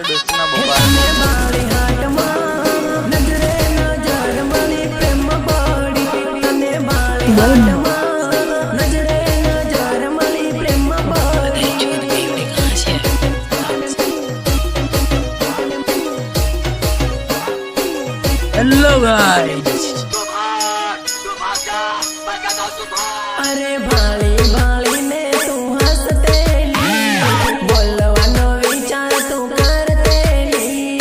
આપણે દોસ્તીના બોબા hello guys अरे भाली भाली ने तू हंसतेली बोलવાનો વિચાર તું કરતેલી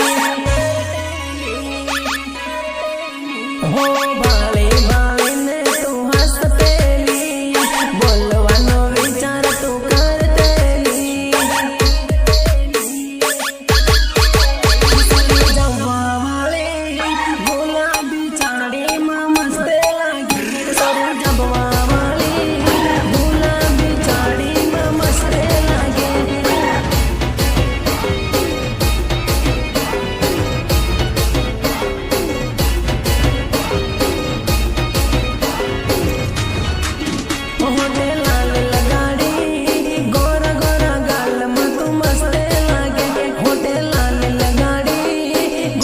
હો ભાલી ભાલી ને તું હંસતેલી બોલવાનો વિચાર તું કરતેલી જવા વાળી ગુલાબી ચાડીમાં મસ્ત લાગી સરું જવા વાળી ગુલાબી ચાડીમાં મસ્ત લાગે होटे लाल लगाड़ी गोरा गोरा गाल में तू मस्त लागे होटे लाल लगाड़ी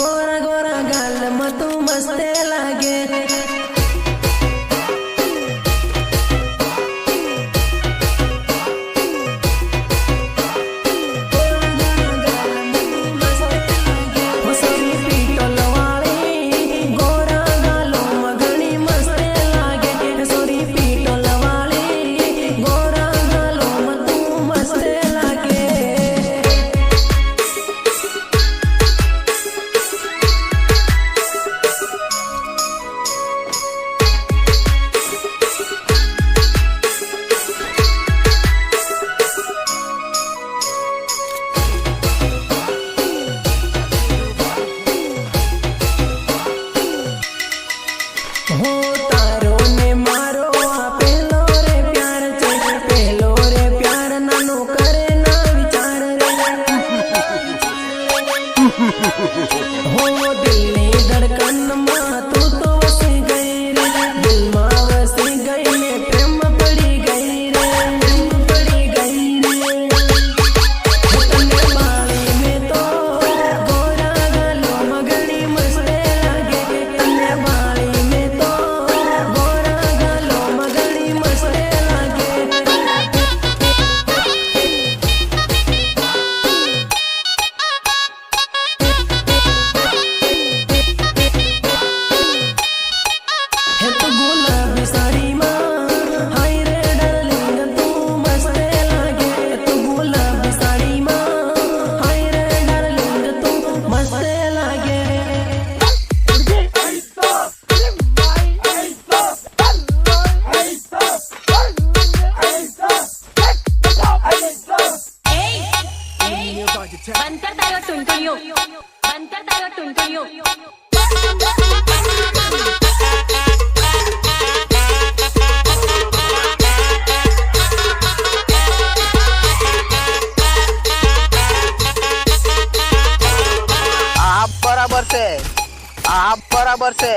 गोरा गोरा गाल में तू मस्त लागे हो तारो ने मारो आ पेलो रे प्यार छे पेलो रे प्यार नानो करे ना विचार रे हो दिल नी धड़कन में तू तो वसी गई रे दिल में वसी गई ने प्रेम पड़ी गई रे प्रेम पड़ी गई रे तने बाली में तो गोरा गालो मगड़ी मस्त लागे तने बाली में तो गोरा गालो मगड़ी मस्त लागे है तो गुलाबी साड़ी मां हाय रे डार्लिंग तू मस्त लागे तू गुलाबी साड़ी मां हाय रे डार्लिंग तू मस्त लागे बंद कर तारो टुनटुनियो बंद कर तारो टुनटुनियो आप बराबर से